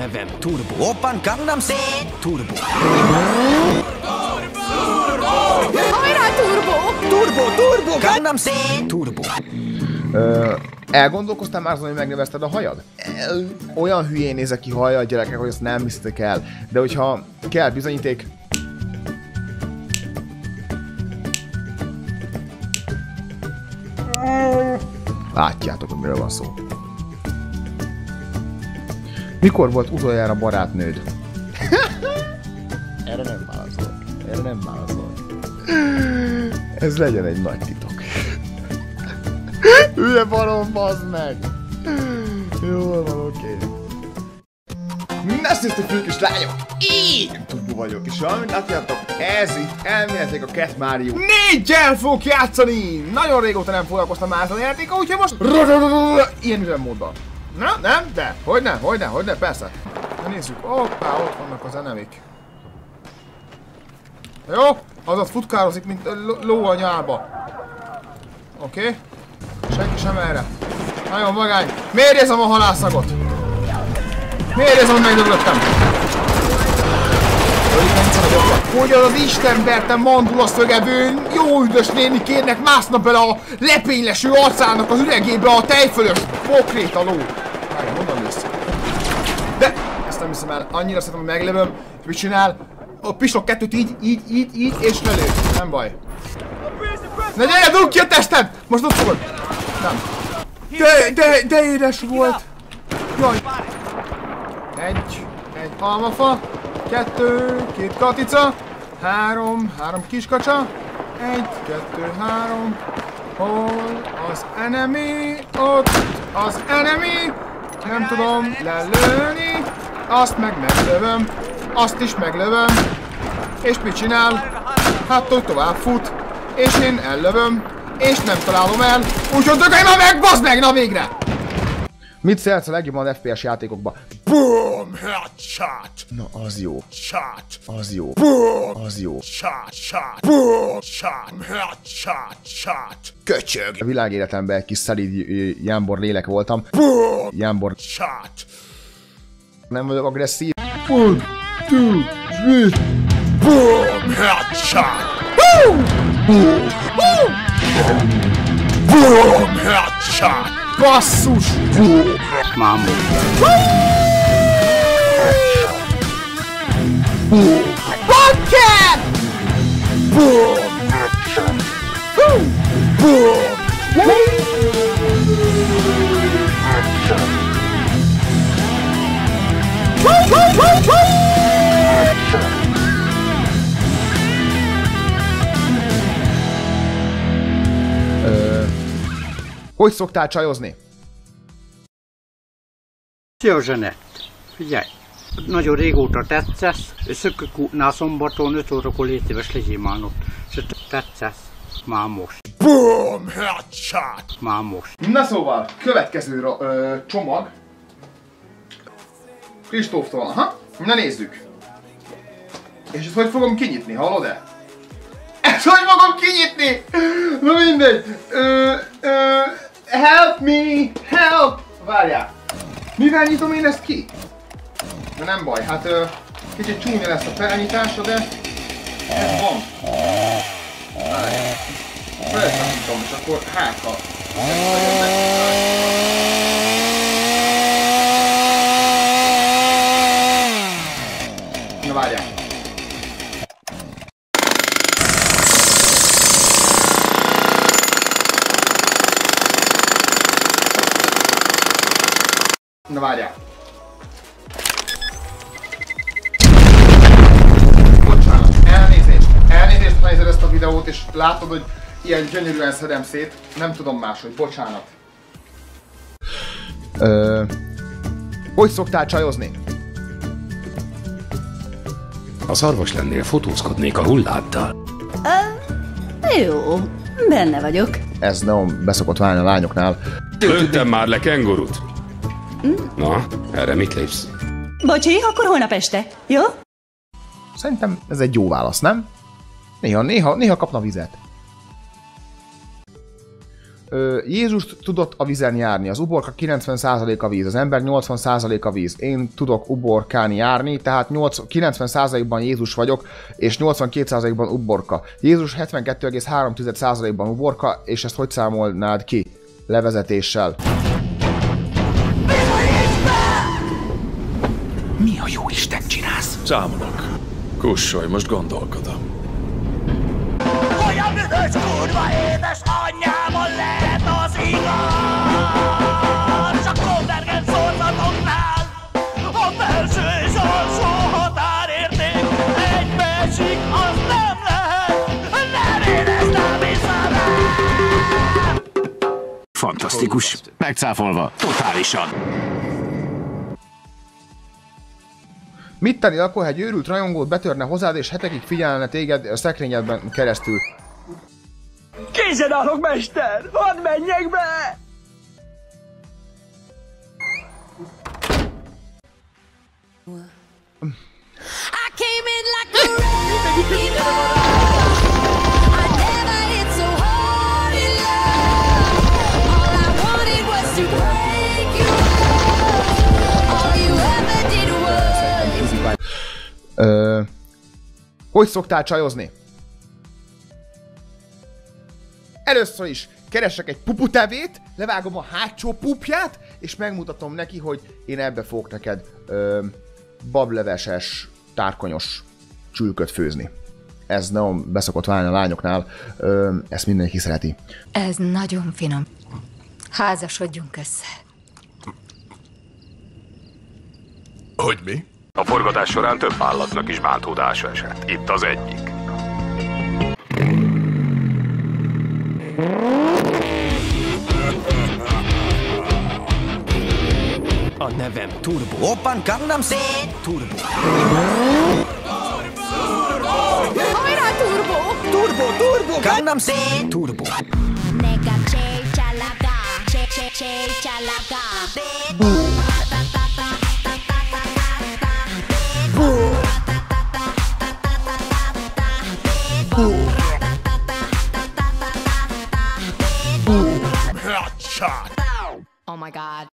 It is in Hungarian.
Nevem Turbo. Oppan Gangnam Turbo. Hajrá, Turbo! Turbo, Gangnam Turbo. Elgondolkoztál már azon, hogy megnevezted a hajad? Olyan hülyén nézek ki hajjal, gyerekek, hogy ezt nem hiszitek el. De hogyha kell bizonyíték... Látjátok, hogy miről van szó. Mikor volt utoljára barátnőd? Erre nem válaszol. Ez legyen egy nagy titok. Hülye barom, bazd meg! Jól van, oké. Na, sziasztok, fiúk és lányok! Én Turbo vagyok, és valamint látjátok, ez itt elméletileg a Cat Mario 4-gyel fogok játszani! Nagyon régóta nem foglalkoztam már a játéka, úgyhogy most ilyen üzemmódban. Na, nem? De, hogyne, persze. Na nézzük, hoppá, ott vannak az enemik. Jó, azaz futkározik, mint ló a nyálba. Oké. Senki sem erre. Nagyon vagány. Miért érzem a halálszagot? Miért érzem, hogy megdöglöttem? Hogy az Istenverte mandula szögevőn jó üdös nénikének mászna bele a lepényleső arcának az üregébe a tejfölös pokréta ló. Várjál, mondom vissza. De ezt nem hiszem el. Annyira szeretem, hogy meglövöm. És mit csinál? A pislog kettőt így, és lelő. Nem baj. Na gyere, dugd ki a tested! Most ott fogod! Nem. De édes volt! Jaj! Egy almafa, 2, 2 katica, 3 kiskacsa, 1, 2, 3. Hol az enemy? Ott az enemy! Nem tudom lelőni, azt meg meglövöm, azt is meglövöm, és mit csinál? Hát hogy tovább fut, és én ellövöm, és nem találom el, úgyhogy dögölj már meg, bazd meg, na végre! Mit szeretsz a legjobban az FPS játékokba? Boom! Headshot! Na az jó. Shot! Az jó. Boom! Az jó. Shot! Boom! Shot! Headshot! Köcsög! A világéletemben egy kis szelíd jámbor lélek voltam. Boom! Jámbor. Shot! Nem vagyok agresszív. 1, 2, 3. Boom! Headshot! Boom! Boom! Headshot! Basszus! Mámú! Bucket! Boom! Boom! Hogy szoktál csajozni? Szia, Zsenett! Figyelj! Nagyon régóta tetszesz, szökök útnál szombaton 5 órakor légy éves legyél már ott. És tetszesz? Már most. Boom! Headshot! Már most. Na szóval, következő csomag. Kristóftól, aha. Na nézzük. És ezt hogy fogom kinyitni, hallod-e? Ezt hogy fogom kinyitni? Na mindegy. Help me! Help! Várjál. Mivel nyitom én ezt ki? De nem baj, hát kicsit csúnya lesz a felnyitása, de ez van. Várjál. Felszállítom, és akkor hátra. Na várjál. Na várjál. Bocsánat, elnézést, ha nézed ezt a videót, és látod, hogy ilyen gyönyörűen szedem szét. Nem tudom máshogy, bocsánat. Hogy szoktál csajozni? Ha szarvas lennél, fotózkodnék a hulláddal. Jó, benne vagyok. Ez nagyon beszokott válni a lányoknál. Lőttem már le kengurut. Na, erre mit lépsz? Bocsi, akkor holnap este, jó? Szerintem ez egy jó válasz, nem? Néha kapna vizet. Jézus tudott a vízen járni, az uborka 90% a víz, az ember 80% a víz. Én tudok uborkán járni, tehát 90%-ban Jézus vagyok, és 82%-ban uborka. Jézus 72,3%-ban uborka, és ezt hogy számolnád ki? Levezetéssel. Mi a jó Isten csinálsz? Számolok. Kussolj, most gondolkodom. Olyan büdös kurva édes anyjában lehet az igaz! A konvergens sorzatoknál a felső és alsó határérték egybeesik, az nem lehet! Nem éreztem vissza rá! Fantasztikus. Megcáfolva. Totálisan. Mit tenni akkor, ha egy őrült rajongót betörne hozzád, és hetekig figyelne téged a szekrényedben keresztül? Készen állok, mester! Hadd menjek be! I came in like a wrecking ball. I never hit so hard in love. All I wanted was to break you off. All you ever did was... Hogy szoktál csajozni? Először is keresek egy puputevét, levágom a hátsó pupját, és megmutatom neki, hogy én ebbe fogok neked bableveses, tárkonyos csülköt főzni. Ez nagyon beszokott válni a lányoknál, ezt mindenki szereti. Ez nagyon finom. Házasodjunk össze. Hogy mi? A forgatás során több állatnak is bántódása esett. Itt az egyik. A nevem Turbo. Oppan Gangnam Style. Turbo. Hajrá, Turbo! Turbo. Gangnam Style. Turbo. 내가 제일 잘 나가. 제일 잘 나가. Hot shot! Oh my God.